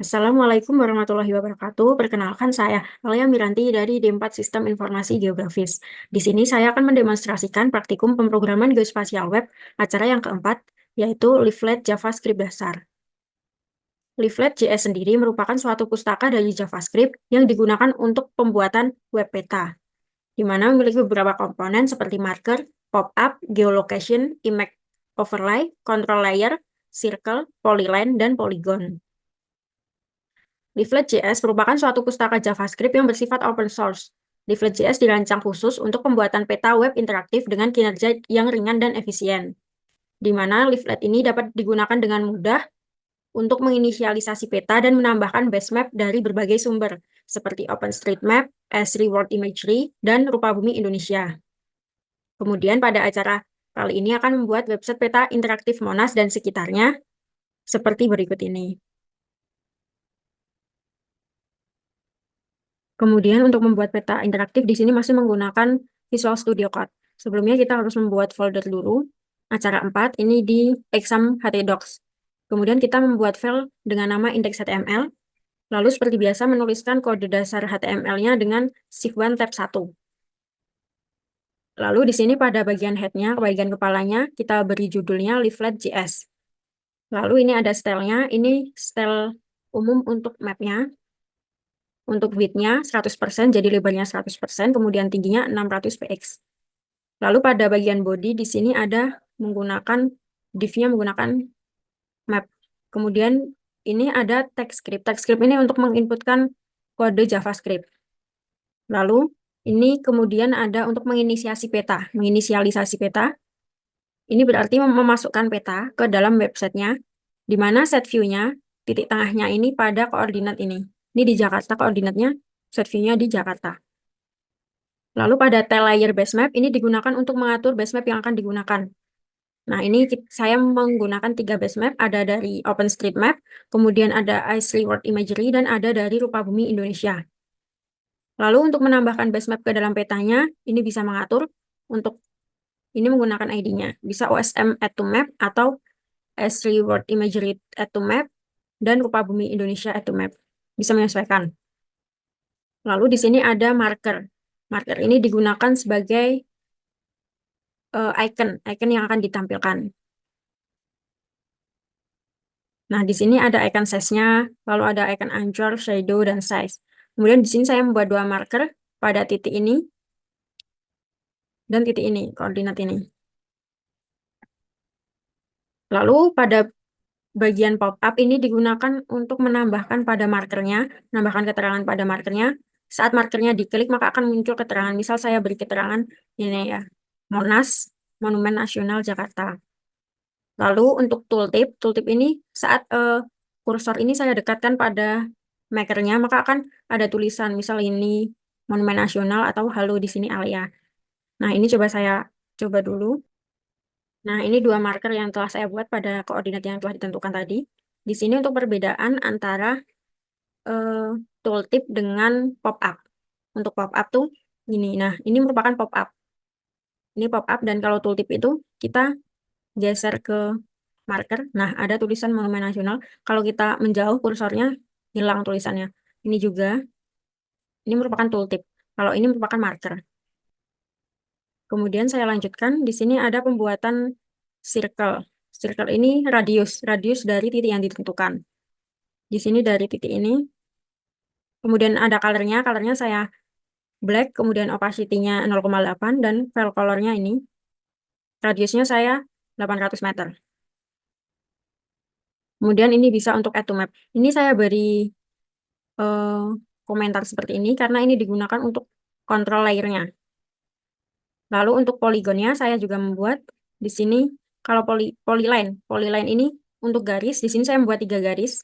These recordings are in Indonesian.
Assalamualaikum warahmatullahi wabarakatuh. Perkenalkan saya, Alia Miranti dari D4 Sistem Informasi Geografis. Di sini saya akan mendemonstrasikan praktikum pemrograman geospasial web, acara yang keempat, yaitu Leaflet JavaScript dasar. Leaflet JS sendiri merupakan suatu pustaka dari JavaScript yang digunakan untuk pembuatan web peta, di mana memiliki beberapa komponen seperti marker, pop-up, geolocation, image overlay, control layer, circle, polyline, dan polygon. Leaflet.js merupakan suatu pustaka JavaScript yang bersifat open source. Leaflet.js dirancang khusus untuk pembuatan peta web interaktif dengan kinerja yang ringan dan efisien, di mana leaflet ini dapat digunakan dengan mudah untuk menginisialisasi peta dan menambahkan base map dari berbagai sumber, seperti OpenStreetMap, Esri World Imagery, dan Rupa Bumi Indonesia. Kemudian pada acara kali ini akan membuat website peta interaktif Monas dan sekitarnya, seperti berikut ini. Kemudian untuk membuat peta interaktif di sini masih menggunakan Visual Studio Code. Sebelumnya kita harus membuat folder dulu. Acara 4 ini di exam htdocs. Kemudian kita membuat file dengan nama index.html. Lalu seperti biasa menuliskan kode dasar HTML-nya dengan shift1 tab 1. Lalu di sini pada bagian head-nya, bagian kepalanya, kita beri judulnya leaflet.js. Lalu ini ada style-nya, ini style umum untuk map-nya. Untuk width-nya 100%, jadi lebarnya 100%, kemudian tingginya 600 px. Lalu pada bagian body di sini ada menggunakan div-nya menggunakan map. Kemudian ini ada TypeScript. TypeScript ini untuk menginputkan kode JavaScript. Lalu ini kemudian ada untuk menginisiasi peta. Menginisialisasi peta, ini berarti memasukkan peta ke dalam websitenya, di mana set view-nya, titik tengahnya ini pada koordinat ini. Ini di Jakarta koordinatnya, set view-nya di Jakarta. Lalu pada tile layer base map ini digunakan untuk mengatur base map yang akan digunakan. Nah, ini saya menggunakan 3 base map, ada dari OpenStreetMap, kemudian ada Esri World Imagery, dan ada dari Rupa Bumi Indonesia. Lalu untuk menambahkan base map ke dalam petanya, ini bisa mengatur untuk ini menggunakan ID-nya. Bisa OSM add to map atau Esri World Imagery add to map, dan Rupa Bumi Indonesia add to map. Bisa menyesuaikan. Lalu di sini ada marker. Marker ini digunakan sebagai icon yang akan ditampilkan. Nah, di sini ada icon size-nya, lalu ada icon anchor, shadow, dan size. Kemudian di sini saya membuat 2 marker pada titik ini dan titik ini, koordinat ini. Lalu pada bagian pop-up ini digunakan untuk menambahkan pada markernya, menambahkan keterangan pada markernya. Saat markernya diklik, maka akan muncul keterangan. Misal saya beri keterangan ini ya, Monas, Monumen Nasional Jakarta. Lalu untuk tooltip ini saat kursor ini saya dekatkan pada makernya, maka akan ada tulisan, misal ini Monumen Nasional atau halo di sini Alia. Nah, ini coba saya coba dulu. Nah, ini 2 marker yang telah saya buat pada koordinat yang telah ditentukan tadi. Di sini untuk perbedaan antara eh, tooltip dengan pop-up. Untuk pop-up tuh ini. Nah, ini merupakan pop-up. Ini pop-up dan kalau tooltip itu kita geser ke marker. Nah, ada tulisan Monumen Nasional. Kalau kita menjauh kursornya, hilang tulisannya. Ini juga, ini merupakan tooltip. Kalau ini merupakan marker. Kemudian saya lanjutkan, di sini ada pembuatan circle. Circle ini radius dari titik yang ditentukan. Di sini dari titik ini. Kemudian ada colornya saya black, kemudian opacity-nya 0,8, dan fill color-nya ini. Radiusnya saya 800 meter. Kemudian ini bisa untuk add to map. Ini saya beri eh, komentar seperti ini karena ini digunakan untuk kontrol layernya. Lalu untuk poligonnya saya juga membuat di sini kalau polyline ini untuk garis, di sini saya membuat 3 garis.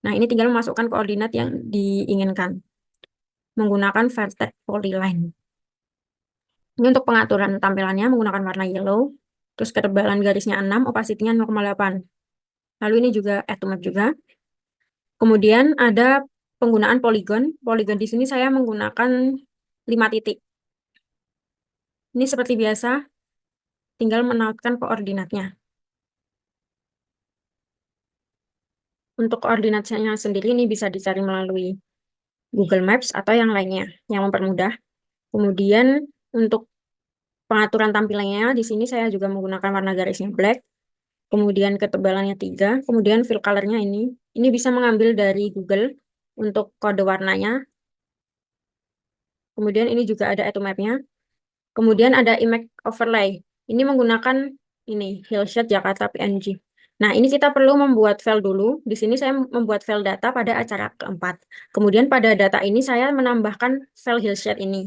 Nah, ini tinggal memasukkan koordinat yang diinginkan menggunakan vertex polyline. Ini untuk pengaturan tampilannya menggunakan warna yellow, terus ketebalan garisnya 6, opacity-nya 0,8. Lalu ini juga add to map juga. Kemudian ada penggunaan poligon. Poligon di sini saya menggunakan 5 titik. Ini seperti biasa, tinggal menautkan koordinatnya. Untuk koordinatnya sendiri ini bisa dicari melalui Google Maps atau yang lainnya yang mempermudah. Kemudian untuk pengaturan tampilannya di sini saya juga menggunakan warna garisnya black. Kemudian ketebalannya 3, kemudian fill colornya ini bisa mengambil dari Google untuk kode warnanya. Kemudian ini juga ada automap-nya. Kemudian ada image overlay. Ini menggunakan Hillshade Jakarta PNG. Nah, ini kita perlu membuat file dulu. Di sini saya membuat file data pada acara keempat. Kemudian pada data ini saya menambahkan file Hillshade ini.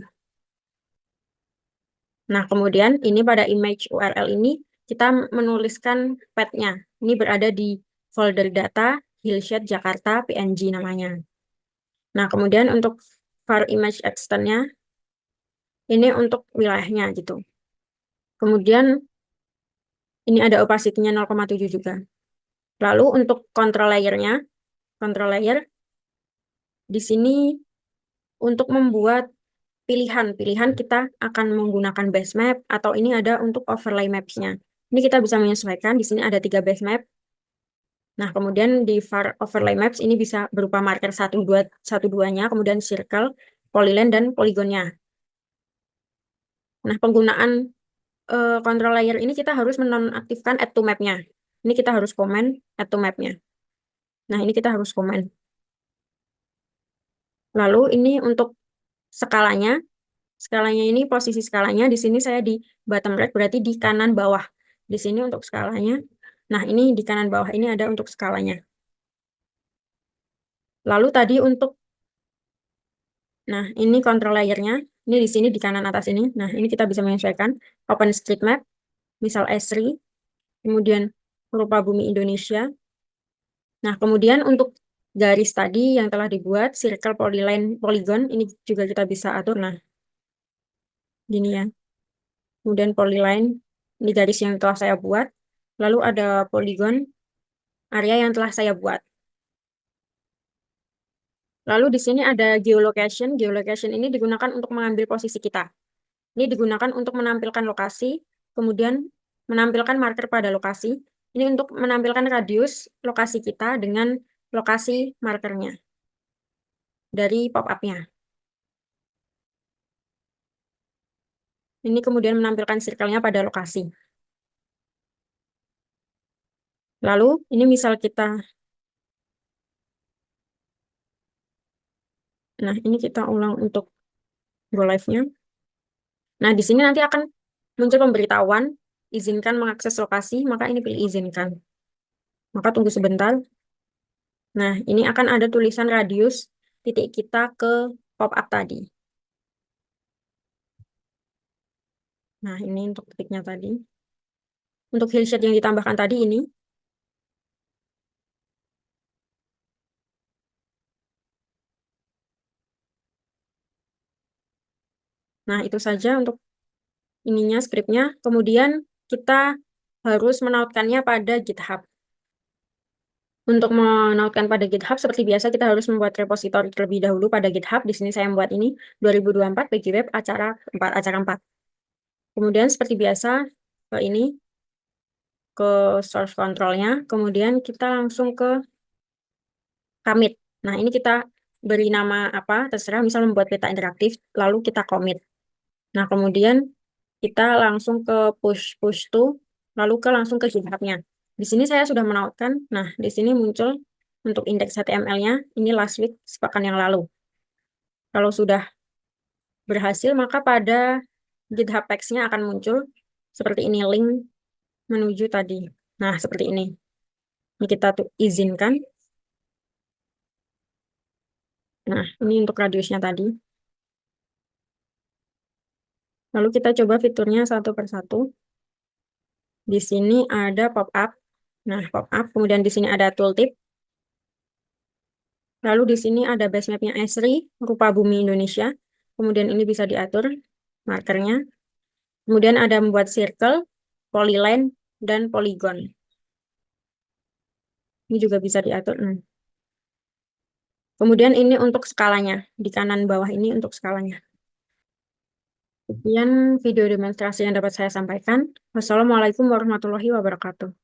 Nah, kemudian ini pada image URL ini kita menuliskan path-nya. Ini berada di folder data Hillshade Jakarta PNG namanya. Nah, kemudian untuk var image extend-nya ini untuk wilayahnya gitu. Kemudian ini ada opacity-nya 0,7 juga. Lalu untuk control layer di sini untuk membuat pilihan kita akan menggunakan base map atau ini ada untuk overlay maps-nya. Ini kita bisa menyesuaikan. Di sini ada 3 base map. Nah, kemudian di var overlay maps ini bisa berupa marker 1, 2-nya, kemudian circle, polyline, dan poligonnya. Nah, penggunaan control layer ini kita harus menonaktifkan add to map-nya. Ini kita harus komen add to map-nya. Nah, ini kita harus komen. Lalu ini untuk skalanya. Skalanya ini posisi skalanya di sini saya di bottom right berarti di kanan bawah. Di sini untuk skalanya. Nah, ini di kanan bawah ini ada untuk skalanya. Lalu tadi untuk ini control layer-nya. Ini di sini di kanan atas ini. Nah, ini kita bisa menyesuaikan OpenStreetMap, misal Esri, kemudian rupa bumi Indonesia. Nah, kemudian untuk garis tadi yang telah dibuat, circle, polyline, polygon, ini juga kita bisa atur. Nah, gini ya. Kemudian polyline, ini garis yang telah saya buat. Lalu ada polygon, area yang telah saya buat. Lalu di sini ada geolocation. Geolocation ini digunakan untuk mengambil posisi kita. Ini digunakan untuk menampilkan lokasi, kemudian menampilkan marker pada lokasi. Ini untuk menampilkan radius lokasi kita dengan lokasi markernya dari pop-up-nya. Ini kemudian menampilkan circle-nya pada lokasi. Lalu ini misal kita, nah ini kita ulang untuk go live-nya. Nah, di sini nanti akan muncul pemberitahuan, izinkan mengakses lokasi, maka ini pilih izinkan. Maka tunggu sebentar. Nah, ini akan ada tulisan radius titik kita ke pop-up tadi. Nah, ini untuk titiknya tadi. Untuk hillshade yang ditambahkan tadi ini. Nah, itu saja untuk ininya, skripnya. Kemudian kita harus menautkannya pada GitHub. Untuk menautkan pada GitHub, seperti biasa kita harus membuat repository terlebih dahulu pada GitHub. Di sini saya membuat ini 2024 PG Web acara 4. Kemudian seperti biasa ke ini, ke source control-nya. Kemudian kita langsung ke commit. Nah, ini kita beri nama apa, terserah, misal membuat peta interaktif, lalu kita commit. Nah, kemudian kita langsung ke push to, lalu langsung ke GitHub-nya. Di sini saya sudah menautkan. Nah, di sini muncul untuk indeks HTML-nya, ini last week, sepekan yang lalu. Kalau sudah berhasil, maka pada GitHub Page-nya akan muncul seperti ini, link menuju tadi. Nah, seperti ini. Ini kita tuh izinkan. Nah, ini untuk radiusnya tadi. Lalu kita coba fiturnya satu persatu. Di sini ada pop-up. Nah, pop-up. Kemudian di sini ada tooltip. Lalu di sini ada base map-nya Esri, rupa bumi Indonesia. Kemudian ini bisa diatur markernya. Kemudian ada membuat circle, polyline, dan polygon. Ini juga bisa diatur. Kemudian ini untuk skalanya. Di kanan bawah ini untuk skalanya. Sekian video demonstrasi yang dapat saya sampaikan. Wassalamualaikum warahmatullahi wabarakatuh.